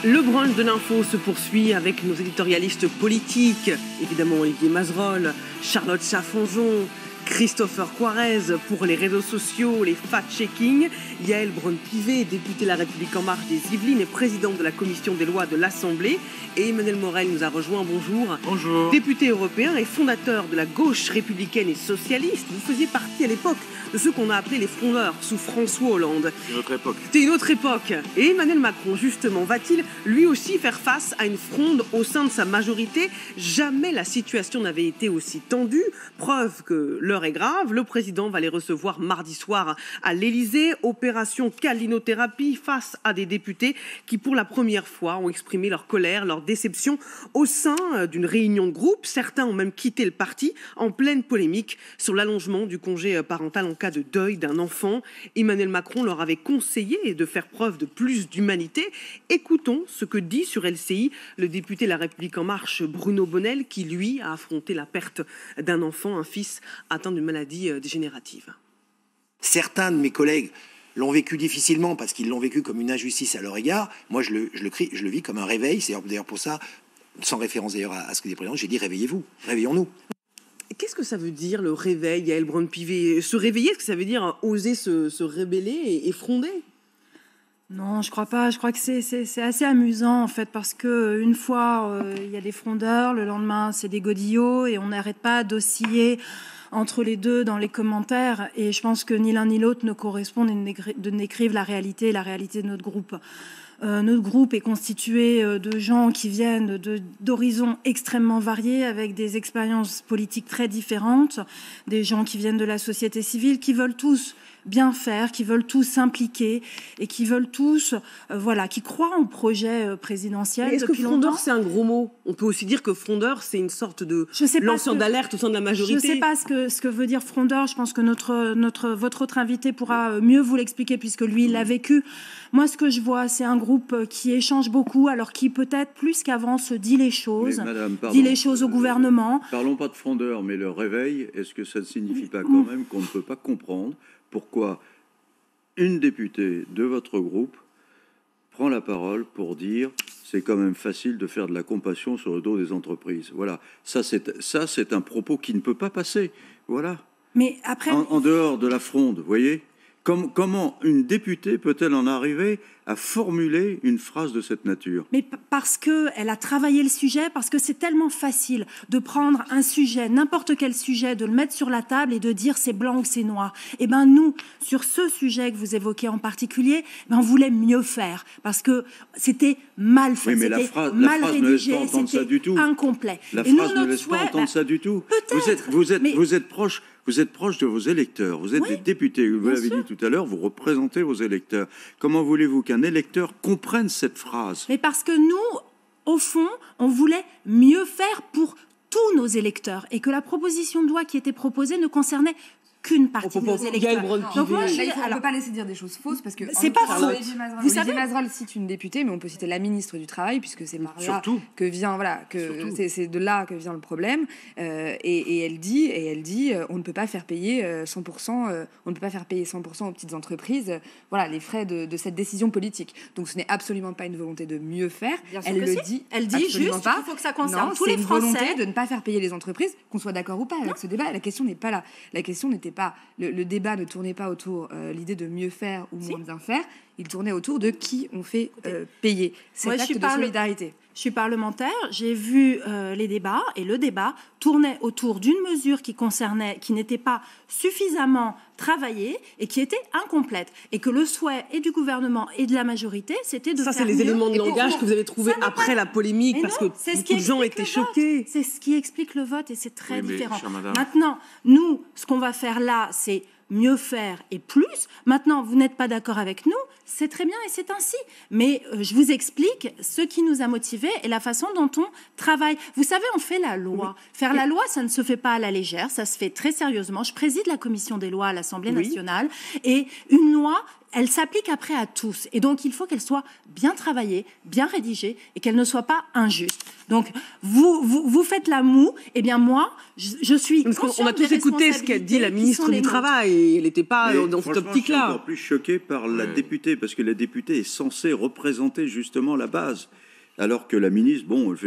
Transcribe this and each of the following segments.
Le brunch de l'info se poursuit avec nos éditorialistes politiques, évidemment Olivier Mazerolle, Charlotte Chaffonjon, Christopher Quarez pour les réseaux sociaux, les fact-checking, Yaël Braun-Pivet, députée La République En Marche des Yvelines et présidente de la commission des lois de l'Assemblée, et Emmanuel Morel nous a rejoint, bonjour. Bonjour. Député européen et fondateur de la gauche républicaine et socialiste, vous faisiez partie à l'époque de ceux qu'on a appelés les frondeurs sous François Hollande. C'est une autre époque. C'était une autre époque. Et Emmanuel Macron, justement, va-t-il lui aussi faire face à une fronde au sein de sa majorité? Jamais la situation n'avait été aussi tendue. Preuve que l'heure est grave. Le président va les recevoir mardi soir à l'Élysée. Opération calinothérapie face à des députés qui, pour la première fois, ont exprimé leur colère, leur déception au sein d'une réunion de groupe. Certains ont même quitté le parti en pleine polémique sur l'allongement du congé parental en cas de deuil d'un enfant. Emmanuel Macron leur avait conseillé de faire preuve de plus d'humanité. Écoutons ce que dit sur LCI le député La République En Marche, Bruno Bonnell, qui lui a affronté la perte d'un enfant, un fils atteint d'une maladie dégénérative. Certains de mes collègues l'ont vécu difficilement parce qu'ils l'ont vécu comme une injustice à leur égard. Moi, je le vis comme un réveil. C'est d'ailleurs pour ça, sans référence d'ailleurs à ce que dit le président, j'ai dit réveillez-vous, réveillons-nous. Qu'est-ce que ça veut dire le réveil, Yaël Braun-Pivet? Se réveiller, est-ce que ça veut dire oser se rebeller et fronder? Non, je crois pas. Je crois que c'est assez amusant, en fait, parce que une fois, il y a des frondeurs, le lendemain, c'est des godillots, et on n'arrête pas d'osciller entre les deux dans les commentaires. Et je pense que ni l'un ni l'autre ne correspondent et n'écrivent la réalité de notre groupe. Notre groupe est constitué de gens qui viennent d'horizons extrêmement variés, avec des expériences politiques très différentes, des gens qui viennent de la société civile, qui veulent tous bien faire, qui veulent tous s'impliquer et qui veulent tous, qui croient au projet présidentiel. Est-ce que frondeur, c'est un gros mot? On peut aussi dire que frondeur, c'est une sorte de lanceur d'alerte au sein de la majorité. Je ne sais pas ce que veut dire frondeur. Je pense que votre autre invité pourra mieux vous l'expliquer puisque lui, il l'a vécu. Moi, ce que je vois, c'est un groupe qui échange beaucoup, alors qui peut-être plus qu'avant se dit les choses, dit les choses au gouvernement. Parlons pas de frondeur, mais le réveil, est-ce que ça ne signifie pas quand même qu'on ne peut pas comprendre pourquoi une députée de votre groupe prend la parole pour dire c'est quand même facile de faire de la compassion sur le dos des entreprises. Voilà, ça c'est un propos qui ne peut pas passer. Voilà. Mais après, en dehors de la fronde, vous voyez. Comment une députée peut-elle en arriver à formuler une phrase de cette nature? Mais parce qu'elle a travaillé le sujet, parce que c'est tellement facile de prendre un sujet, n'importe quel sujet, de le mettre sur la table et de dire c'est blanc ou c'est noir. Et bien nous, sur ce sujet que vous évoquez en particulier, on voulait mieux faire, parce que c'était mal fait, oui, mais c'était mal rédigé, c'était incomplet. La phrase ne laisse pas entendre ça du tout. Vous êtes proche. Vous êtes proche de vos électeurs, vous êtes des députés, vous l'avez dit tout à l'heure, vous représentez vos électeurs. Comment voulez-vous qu'un électeur comprenne cette phrase? Mais parce que nous, au fond, on voulait mieux faire pour tous nos électeurs et que la proposition de loi qui était proposée ne concernait qu'une partie de nos électeurs. Donc moi, on ne peut pas laisser dire des choses fausses parce que c'est pas faux. Olivier Mazerolle cite une députée, mais on peut citer la ministre du Travail puisque c'est par là que vient c'est de là que vient le problème. Et elle dit on ne peut pas faire payer 100%, on ne peut pas faire payer 100% aux petites entreprises, les frais de cette décision politique. Donc ce n'est absolument pas une volonté de mieux faire. Elle le dit. Elle dit juste qu'il faut que ça concerne tous les Français. C'est une volonté de ne pas faire payer les entreprises, qu'on soit d'accord ou pas avec ce débat. La question n'est pas là. La question n'était pas le débat ne tournait pas autour l'idée de mieux faire ou moins bien faire, il tournait autour de qui on fait payer. C'est l'acte de solidarité. Je suis parlementaire, j'ai vu les débats et le débat tournait autour d'une mesure qui n'était pas suffisamment travaillée et qui était incomplète. Et que le souhait et du gouvernement et de la majorité, c'était de faire mieux. Ça, c'est les éléments de langage que vous avez trouvés après la polémique parce que beaucoup de gens étaient choqués. C'est ce qui explique le vote et c'est très différent. Maintenant, nous, ce qu'on va faire là, c'est mieux faire et plus. Maintenant, vous n'êtes pas d'accord avec nous, c'est très bien et c'est ainsi. Mais je vous explique ce qui nous a motivés et la façon dont on travaille. Vous savez, on fait la loi. Faire la loi, ça ne se fait pas à la légère, ça se fait très sérieusement. Je préside la commission des lois à l'Assemblée nationale et une loi elle s'applique après à tous. Et donc, il faut qu'elle soit bien travaillée, bien rédigée et qu'elle ne soit pas injuste. Donc, vous faites la moue. Eh bien, moi, je suis consciente on a tous écouté ce qu'a dit la ministre du Travail. Et elle n'était pas dans cette optique-là. Je suis encore plus choqué par la députée, parce que la députée est censée représenter justement la base. Alors que la ministre, bon, c'est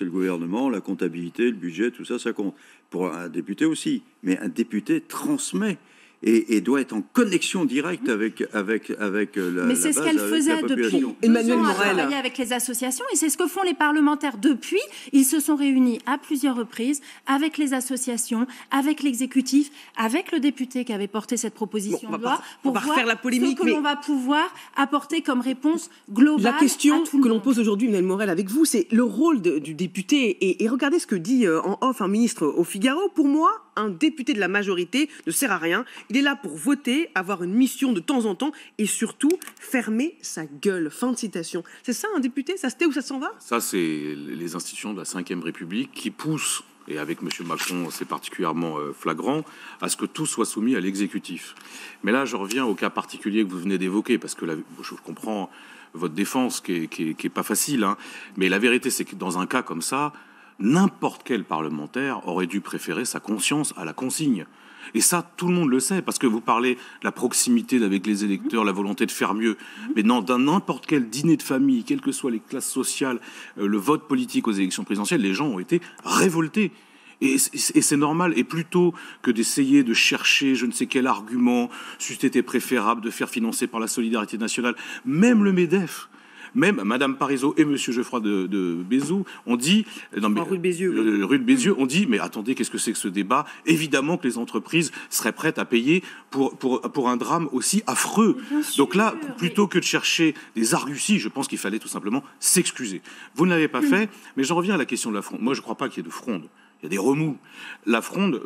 le gouvernement, la comptabilité, le budget, tout ça, ça compte. Pour un député aussi. Mais un député transmet et doit être en connexion directe avec la Mais c'est ce qu'elle faisait depuis 2 ans à travailler avec les associations, et c'est ce que font les parlementaires depuis. Ils se sont réunis à plusieurs reprises avec les associations, avec l'exécutif, avec le député qui avait porté cette proposition de loi, pour voir faire la polémique, ce que l'on va pouvoir apporter comme réponse globale. La question à tout le que l'on monde. pose aujourd'hui, Emmanuel Morel, avec vous, c'est le rôle du député. Et regardez ce que dit en off un ministre au Figaro. Pour moi, un député de la majorité ne sert à rien. Il est là pour voter, avoir une mission de temps en temps et surtout fermer sa gueule. Fin de citation. C'est ça un député? Ça se tait ou ça s'en va? Ça, c'est les institutions de la Ve République qui poussent, et avec M. Macron c'est particulièrement flagrant, à ce que tout soit soumis à l'exécutif. Mais là, je reviens au cas particulier que vous venez d'évoquer, parce que je comprends votre défense qui est pas facile, hein, mais la vérité, c'est que dans un cas comme ça, n'importe quel parlementaire aurait dû préférer sa conscience à la consigne. Et ça, tout le monde le sait, parce que vous parlez de la proximité avec les électeurs, la volonté de faire mieux. Mais dans n'importe quel dîner de famille, quelles que soient les classes sociales, le vote politique aux élections présidentielles, les gens ont été révoltés. Et c'est normal. Et plutôt que d'essayer de chercher je ne sais quel argument, c'eût été préférable de faire financer par la solidarité nationale, même le MEDEF, même Madame Parizeau et Monsieur Geoffroy de Bézieux ont dit, Rue de Bézieux ont dit, mais attendez, qu'est-ce que c'est que ce débat? Évidemment que les entreprises seraient prêtes à payer pour un drame aussi affreux. Donc là, plutôt que de chercher des arguties, je pense qu'il fallait tout simplement s'excuser. Vous ne l'avez pas fait, mais j'en reviens à la question de la fronde. Moi, je ne crois pas qu'il y ait de fronde. Il y a des remous. La fronde,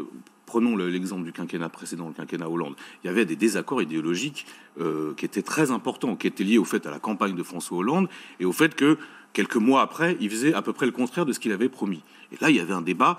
prenons l'exemple du quinquennat précédent, le quinquennat Hollande. Il y avait des désaccords idéologiques qui étaient très importants, qui étaient liés au fait à la campagne de François Hollande et au fait que, quelques mois après, il faisait à peu près le contraire de ce qu'il avait promis. Et là, il y avait un débat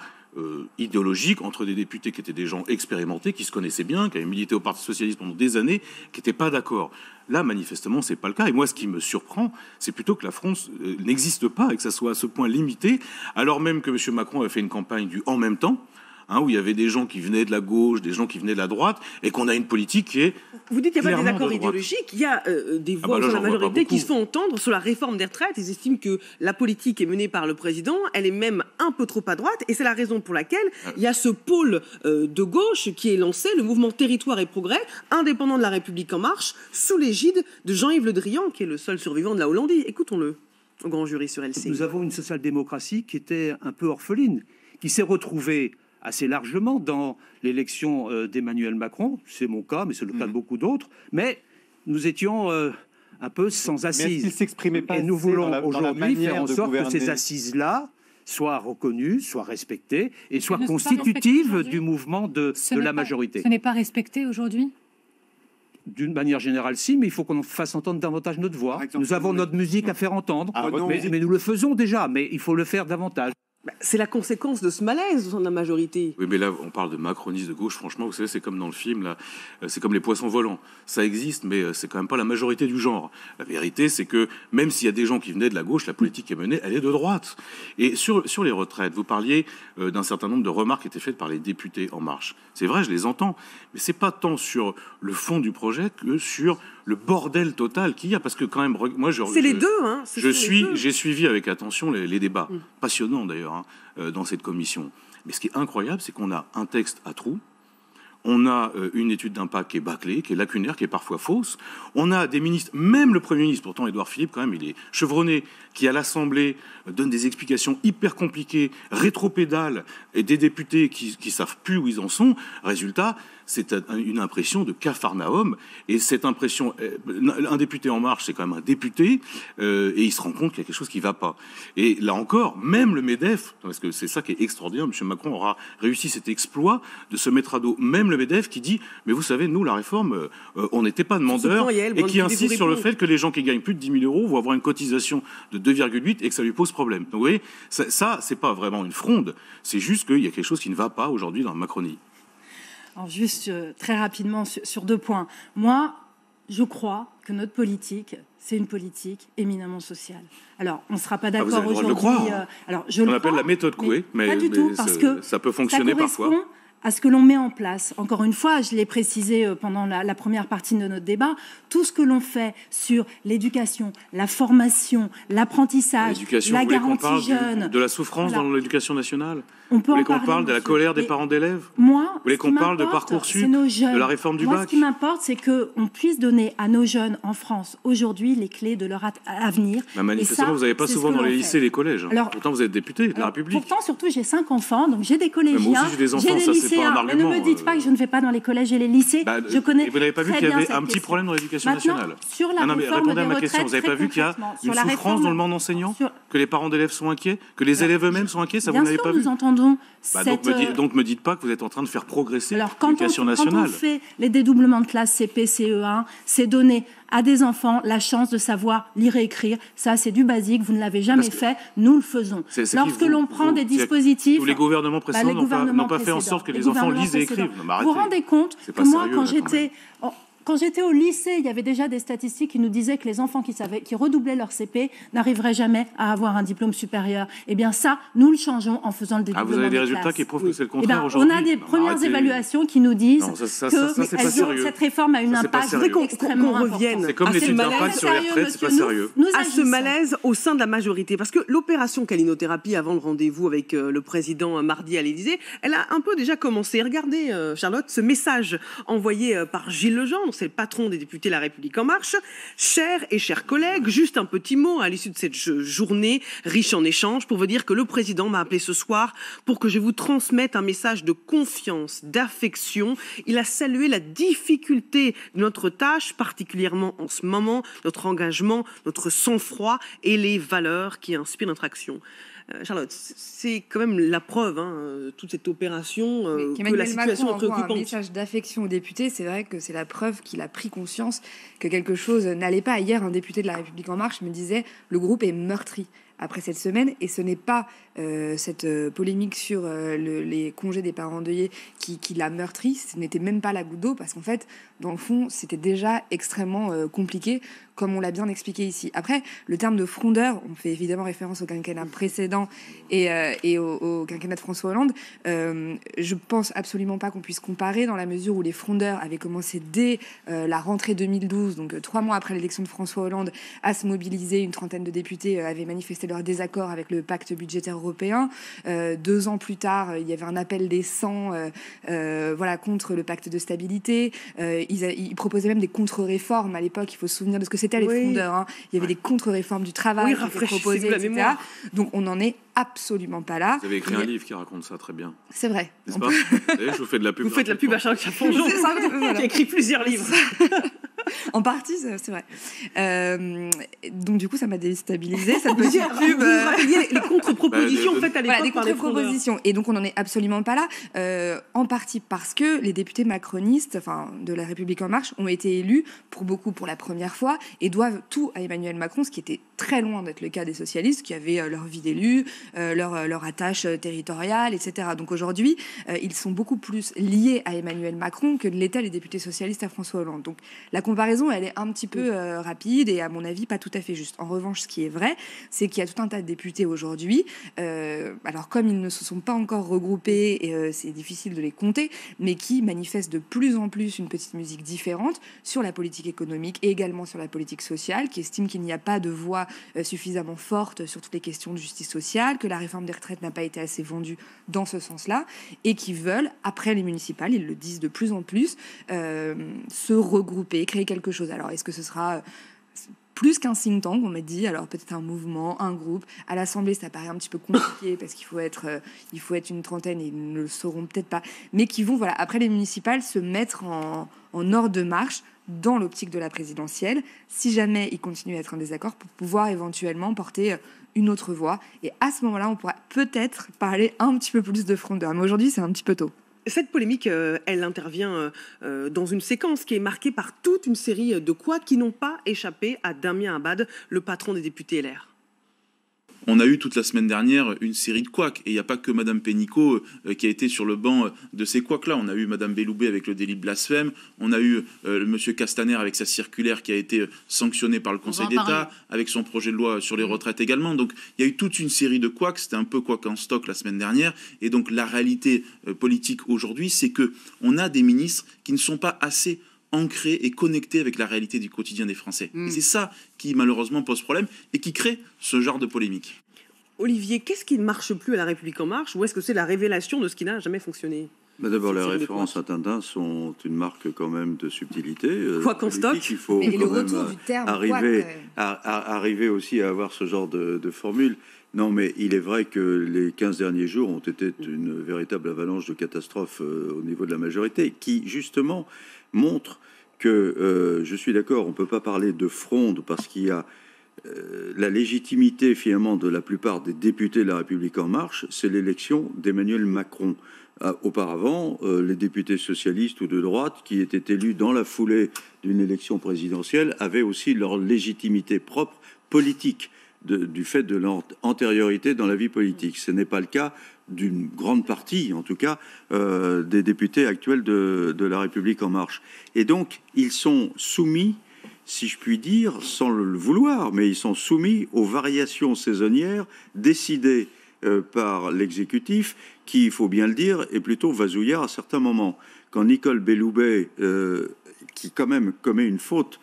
idéologique entre des députés qui étaient des gens expérimentés, qui se connaissaient bien, qui avaient milité au Parti socialiste pendant des années, qui n'étaient pas d'accord. Là, manifestement, c'est pas le cas. Et moi, ce qui me surprend, c'est plutôt que la France n'existe pas et que ça soit à ce point limité, alors même que M. Macron a fait une campagne du « en même temps », où il y avait des gens qui venaient de la gauche, des gens qui venaient de la droite, et qu'on a une politique qui est... Vous dites qu'il n'y a pas des accords idéologiques, il y a des voix de la majorité qui se font entendre sur la réforme des retraites. Ils estiment que la politique est menée par le président, elle est même un peu trop à droite, et c'est la raison pour laquelle il y a ce pôle de gauche qui est lancé, le mouvement Territoire et Progrès, indépendant de la République En Marche, sous l'égide de Jean-Yves Le Drian, qui est le seul survivant de la Hollandie. Écoutons-le, au grand jury sur LCI. Nous avons une social-démocratie qui était un peu orpheline, qui s'est retrouvée assez largement dans l'élection d'Emmanuel Macron. C'est mon cas, mais c'est le cas de beaucoup d'autres. Mais nous étions un peu sans assises. Et nous voulons aujourd'hui faire en sorte que ces assises-là soient reconnues, soient respectées et soient constitutives du mouvement de la majorité. Ce n'est pas respecté aujourd'hui ? D'une manière générale, si, mais il faut qu'on fasse entendre davantage notre voix. Nous avons notre musique à faire entendre, mais nous le faisons déjà, mais il faut le faire davantage. C'est la conséquence de ce malaise de la majorité. Oui, mais là, on parle de macronistes de gauche. Franchement, vous savez, c'est comme dans le film, là, c'est comme les poissons volants. Ça existe, mais c'est quand même pas la majorité du genre. La vérité, c'est que même s'il y a des gens qui venaient de la gauche, la politique qui est menée, elle est de droite. Et sur les retraites, vous parliez d'un certain nombre de remarques qui étaient faites par les députés En Marche. C'est vrai, je les entends, mais c'est pas tant sur le fond du projet que sur le bordel total qu'il y a, parce que quand même, moi, c'est les deux, hein. J'ai suivi avec attention les débats, passionnants d'ailleurs, dans cette commission. Mais ce qui est incroyable, c'est qu'on a un texte à trous, on a une étude d'impact qui est bâclée, qui est lacunaire, qui est parfois fausse. On a des ministres, même le Premier ministre, pourtant Édouard Philippe, quand même, il est chevronné, qui à l'Assemblée donne des explications hyper compliquées, rétropédales, et des députés qui savent plus où ils en sont. Résultat, c'est une impression de Capharnaüm. Et cette impression, un député En Marche, c'est quand même un député, et il se rend compte qu'il y a quelque chose qui ne va pas. Et là encore, même le MEDEF, parce que c'est ça qui est extraordinaire, M. Macron aura réussi cet exploit de se mettre à dos même le MEDEF qui dit, mais vous savez, nous, la réforme, on n'était pas demandeurs, et qui insiste sur le fait que les gens qui gagnent plus de 10 000 euros vont avoir une cotisation de 2,8 et que ça lui pose problème. Donc vous voyez, ça c'est pas vraiment une fronde, c'est juste qu'il y a quelque chose qui ne va pas aujourd'hui dans la Macronie. Alors juste très rapidement sur 2 points. Moi, je crois que notre politique, c'est une politique éminemment sociale. Alors, on ne sera pas d'accord aujourd'hui. Alors, on appelle la méthode Coué, mais pas du tout, parce que ça peut fonctionner parfois. À ce que l'on met en place. Encore une fois, je l'ai précisé pendant la première partie de notre débat, tout ce que l'on fait sur l'éducation, la formation, l'apprentissage, la garantie jeune... De la souffrance dans l'éducation nationale. On peut Vous voulez qu'on parle de la colère des parents d'élèves? Moi, vous voulez qu'on parle de Parcoursup, de la réforme du bac? Ce qui m'importe, c'est qu'on puisse donner à nos jeunes en France, aujourd'hui, les clés de leur avenir. Manifestement, vous n'avez pas souvent dans les lycées et les collèges. Alors, pourtant, vous êtes député de la République. Pourtant, surtout, j'ai 5 enfants, donc j'ai des collégiens, moi aussi, j'ai des enfants, ça, c'est pas un argument. Mais ne me dites pas que je ne vais pas dans les collèges et les lycées. Je connais. Et vous n'avez pas vu qu'il y avait un petit problème dans l'éducation nationale? Sur la répondez à ma question. Vous n'avez pas vu qu'il y a une souffrance dans le monde enseignant? Que les parents d'élèves sont inquiets? Que les élèves eux-mêmes sont inquiets? Ça, vous n'avez pas vu? Nous entendons. Donc me dites pas que vous êtes en train de faire progresser l'éducation nationale. Quand on fait les dédoublements de classe CP, CE1, c'est donner à des enfants la chance de savoir lire et écrire. Ça, c'est du basique. Vous ne l'avez jamais fait. Nous le faisons. Lorsque l'on prend des dispositifs... Tous les gouvernements précédents n'ont pas fait en sorte que les enfants lisent et écrivent. Vous vous rendez compte que moi, quand j'étais au lycée, il y avait déjà des statistiques qui nous disaient que les enfants qui redoublaient leur CP n'arriveraient jamais à avoir un diplôme supérieur. Eh bien ça, nous le changeons en faisant le dédoublement vous avez des résultats qui prouvent que c'est le contraire aujourd'hui? On a des premières évaluations qui nous disent que cette réforme a un impact extrêmement important. C'est comme l'étude d'impact sur les retraites, c'est pas sérieux. À ce malaise au sein de la majorité, parce que l'opération calinothérapie avant le rendez-vous avec le président mardi à l'Élysée, elle a un peu déjà commencé. Regardez, Charlotte, ce message envoyé par Gilles Legendre, c'est le patron des députés La République En Marche. Chers et chers collègues, juste un petit mot à l'issue de cette journée riche en échanges pour vous dire que le président m'a appelé ce soir pour que je vous transmette un message de confiance, d'affection. Il a salué la difficulté de notre tâche, particulièrement en ce moment, notre engagement, notre sang-froid et les valeurs qui inspirent notre action. Charlotte, c'est quand même la preuve, toute cette opération, que la situation est préoccupante. Un message d'affection aux députés, c'est vrai que c'est la preuve qu'il a pris conscience que quelque chose n'allait pas. Hier, un député de La République En Marche me disait « le groupe est meurtri ». Après cette semaine, et ce n'est pas cette polémique sur les congés des parents endeuillés qui l'a meurtri, ce n'était même pas la goutte d'eau, parce qu'en fait, dans le fond, c'était déjà extrêmement compliqué, comme on l'a bien expliqué ici. Après, le terme de frondeur, on fait évidemment référence au quinquennat précédent et au quinquennat de François Hollande. Je pense absolument pas qu'on puisse comparer, dans la mesure où les frondeurs avaient commencé dès la rentrée 2012, donc 3 mois après l'élection de François Hollande, à se mobiliser. Une trentaine de députés avaient manifesté leur désaccord avec le pacte budgétaire européen. 2 ans plus tard, il y avait un appel des 100 contre le pacte de stabilité. Ils proposaient même des contre-réformes à l'époque. Il faut se souvenir de ce que c'était les frondeurs. Il y avait des contre-réformes du travail qui étaient proposées, etc. Donc on n'en est absolument pas là. Vous avez écrit un livre qui raconte ça très bien. C'est vrai. N'est-ce pas? Je vous fais de la pub. Vous faites de la pub à Charles Chaponjon, qui a écrit plusieurs livres. En partie, c'est vrai. Donc du coup, ça m'a déstabilisée, cette petite pub. Vous rappeliez les contre-propositions faites à l'époque les contre-propositions. Et donc on n'en est absolument pas là. En partie parce que les députés macronistes, de La République En Marche, ont été élus pour la première fois, et doivent tout à Emmanuel Macron, ce qui était très loin d'être le cas des socialistes, qui avaient leur vie d'élu, leur attache territoriale, etc. Donc aujourd'hui, ils sont beaucoup plus liés à Emmanuel Macron que ne l'étaient les députés socialistes à François Hollande. Donc la comparaison, elle est un petit peu rapide et à mon avis pas tout à fait juste. En revanche, ce qui est vrai, c'est qu'il y a tout un tas de députés aujourd'hui, alors comme ils ne se sont pas encore regroupés, et c'est difficile de les compter, mais qui manifestent de plus en plus une petite musique différente sur la politique économique et également sur la politique sociale, qui estiment qu'il n'y a pas de voix suffisamment forte sur toutes les questions de justice sociale, que la réforme des retraites n'a pas été assez vendue dans ce sens-là, et qui veulent, après les municipales, ils le disent de plus en plus, se regrouper, créer quelque chose. Alors, est-ce que ce sera plus qu'un think tank, on m'a dit, alors peut-être un mouvement, un groupe. À l'Assemblée, ça paraît un petit peu compliqué parce qu'il faut être une trentaine et ils ne le sauront peut-être pas, mais qui vont, après les municipales, se mettre en ordre de marche dans l'optique de la présidentielle, si jamais ils continuent à être en désaccord, pour pouvoir éventuellement porter une autre voix. Et à ce moment-là, on pourra peut-être parler un petit peu plus de frondeurs. Mais aujourd'hui, c'est un petit peu tôt. Cette polémique, elle intervient dans une séquence qui est marquée par toute une série de couacs qui n'ont pas échappé à Damien Abad, le patron des députés LR. on a eu toute la semaine dernière une série de couacs. Et il n'y a pas que Mme Pénicaud qui a été sur le banc de ces couacs-là. On a eu Mme Belloubet avec le délit de blasphème. On a eu M. Castaner avec sa circulaire qui a été sanctionnée par le Conseil d'État, avec son projet de loi sur les retraites également. Donc il y a eu toute une série de couacs. C'était un peu couac en stock la semaine dernière. Et donc la réalité politique aujourd'hui, c'est qu'on a des ministres qui ne sont pas assez ancrés et connectés avec la réalité du quotidien des Français. Et c'est ça qui, malheureusement, pose problème et qui crée ce genre de polémique. Olivier, qu'est-ce qui ne marche plus à La République En Marche, ou est-ce que c'est la révélation de ce qui n'a jamais fonctionné? D'abord, les références à Tintin sont une marque quand même de subtilité. Quoi qu'en stock. Il faut mais quand le retour même du terme arriver aussi à avoir ce genre de formule. Non, mais il est vrai que les 15 derniers jours ont été une véritable avalanche de catastrophes au niveau de la majorité, qui justement montre que, je suis d'accord, on ne peut pas parler de fronde parce qu'il y a la légitimité finalement de la plupart des députés de La République En Marche, c'est l'élection d'Emmanuel Macron. Auparavant, les députés socialistes ou de droite qui étaient élus dans la foulée d'une élection présidentielle avaient aussi leur légitimité propre politique du fait de leur antériorité dans la vie politique. Ce n'est pas le cas d'une grande partie, en tout cas, des députés actuels de La République En Marche. Et donc, ils sont soumis, si je puis dire, sans le vouloir, mais ils sont soumis aux variations saisonnières décidées par l'exécutif, qui, il faut bien le dire, est plutôt vasouillard à certains moments. Quand Nicole Belloubet, qui quand même commet une faute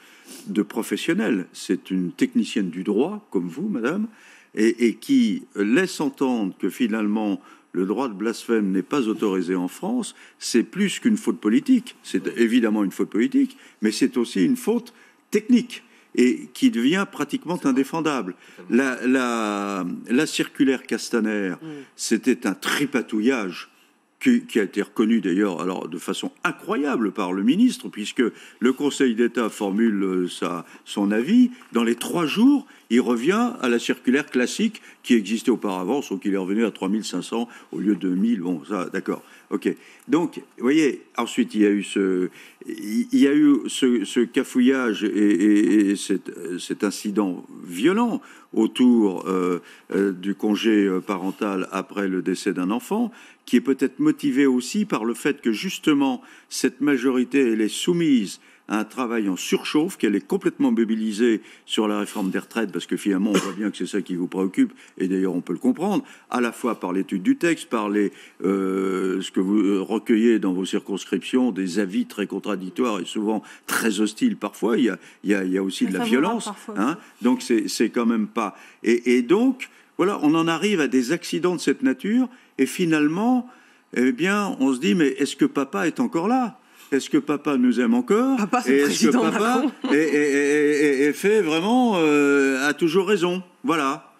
de professionnelle, c'est une technicienne du droit, comme vous, madame, et qui laisse entendre que finalement le droit de blasphème n'est pas autorisé en France, c'est plus qu'une faute politique. C'est évidemment une faute politique, mais c'est aussi une faute technique et qui devient pratiquement indéfendable. La circulaire Castaner, c'était un tripatouillage qui a été reconnu d'ailleurs alors de façon incroyable par le ministre, puisque le Conseil d'État formule son avis. Dans les 3 jours, il revient à la circulaire classique qui existait auparavant, sauf qu'il est revenu à 3500 au lieu de 1000. Bon, ça, d'accord. OK. Donc, vous voyez, ensuite, il y a eu ce cafouillage et cet incident violent autour du congé parental après le décès d'un enfant, qui est peut-être motivé aussi par le fait que, justement, cette majorité, elle est soumise à un travail en surchauffe, qu'elle est complètement mobilisée sur la réforme des retraites, parce que finalement, on voit bien que c'est ça qui vous préoccupe, et d'ailleurs, on peut le comprendre, à la fois par l'étude du texte, par ce que vous recueillez dans vos circonscriptions, des avis très contradictoires et souvent très hostiles parfois. Il y a aussi de la violence. Hein, donc, c'est quand même pas... Et donc, voilà, on en arrive à des accidents de cette nature, et finalement, eh bien, on se dit, mais est-ce que papa est encore là ? Est-ce que papa nous aime encore? Papa, c'est le président Macron. Et fait vraiment, a toujours raison. Voilà.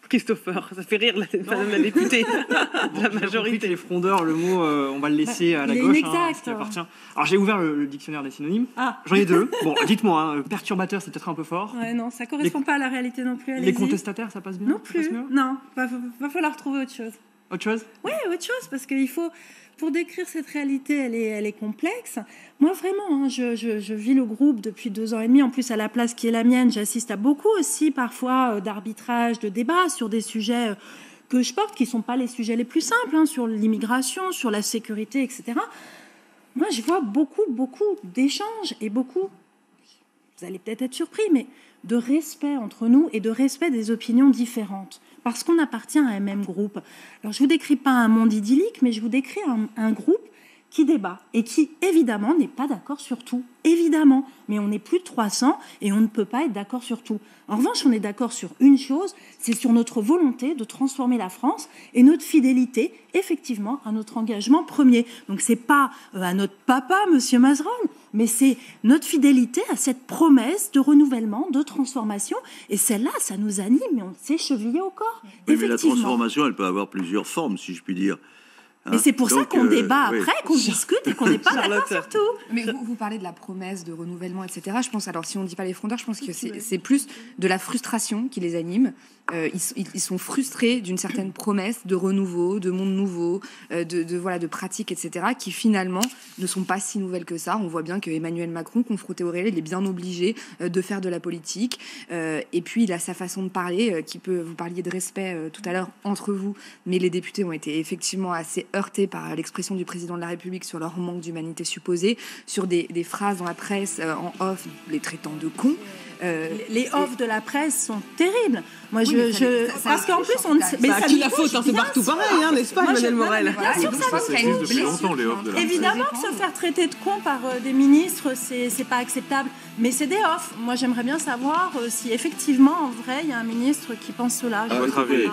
Christopher, ça fait rire madame la députée de la majorité. Les frondeurs, le mot, on va le laisser à la gauche, ce qui appartient. Alors j'ai ouvert le dictionnaire des synonymes. J'en ai 2. Bon, dites-moi, perturbateur, c'est peut-être un peu fort. Ouais, non, ça correspond pas à la réalité non plus. Les contestataires, ça passe bien? Non plus. Non, va falloir trouver autre chose. Autre chose? Oui, autre chose, parce qu'il faut... Pour décrire cette réalité, elle est complexe. Moi, vraiment, hein, je vis le groupe depuis 2 ans et demi. En plus, à la place qui est la mienne, j'assiste à beaucoup aussi, parfois, d'arbitrage, de débats sur des sujets que je porte, qui ne sont pas les sujets les plus simples, hein, sur l'immigration, sur la sécurité, etc. Moi, je vois beaucoup d'échanges et beaucoup, vous allez peut-être être surpris, mais de respect entre nous et de respect des opinions différentes. Parce qu'on appartient à un même groupe. Alors, je ne vous décris pas un monde idyllique, mais je vous décris un groupe qui débat et qui, évidemment, n'est pas d'accord sur tout. Évidemment. Mais on est plus de 300 et on ne peut pas être d'accord sur tout. En revanche, on est d'accord sur une chose, c'est sur notre volonté de transformer la France et notre fidélité, effectivement, à notre engagement premier. Donc, ce n'est pas à notre papa, monsieur Mazerolle, mais c'est notre fidélité à cette promesse de renouvellement, de transformation. Et celle-là, ça nous anime, mais on s'est chevillé au corps. Oui, mais la transformation, elle peut avoir plusieurs formes, si je puis dire. Et c'est pour ça qu'on débat après, qu'on discute et qu'on n'est pas d'accord sur tout. Mais vous parlez de la promesse de renouvellement, etc. Je pense, alors si on ne dit pas les frondeurs, je pense que c'est plus de la frustration qui les anime. Ils sont frustrés d'une certaine promesse de renouveau, de monde nouveau, de pratiques, etc., qui finalement ne sont pas si nouvelles que ça. On voit bien que Emmanuel Macron, confronté au réel, il est bien obligé de faire de la politique. Et puis il a sa façon de parler, vous parliez de respect tout à l'heure entre vous, mais les députés ont été effectivement assez heurtés par l'expression du président de la République sur leur manque d'humanité supposée, sur des phrases dans la presse en off, les traitant de cons. Les offres de la presse sont terribles. Moi, parce qu'en plus, on ne sait. Mais ça qui la faute, c'est partout pareil, n'est-ce pas, Emmanuel Morel? Bien sûr, ça existe depuis longtemps, les offres de la presse. Évidemment que se faire traiter de con par des ministres, c'est pas acceptable. Mais c'est des offres. Moi, j'aimerais bien savoir si effectivement, en vrai, il y a un ministre qui pense cela. À votre avis.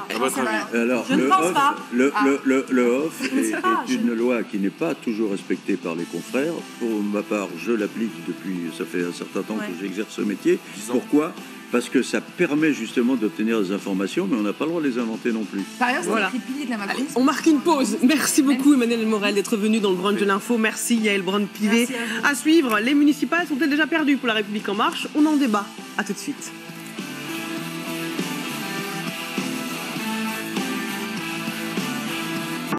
Alors, je ne pense pas. Le off est une loi qui n'est pas toujours respectée par les confrères. Pour ma part, je l'applique depuis, ça fait un certain temps que j'exerce ce métier. Pourquoi ? Parce que ça permet justement d'obtenir des informations, mais on n'a pas le droit de les inventer non plus. Par ailleurs, c'est les piliers de la Macron. On marque une pause. Merci beaucoup Emmanuel Morel d'être venu dans le brunch de l'info. Merci Yael Braun-Pivet. À suivre, les municipales sont-elles déjà perdues pour La République En Marche? On en débat. À tout de suite.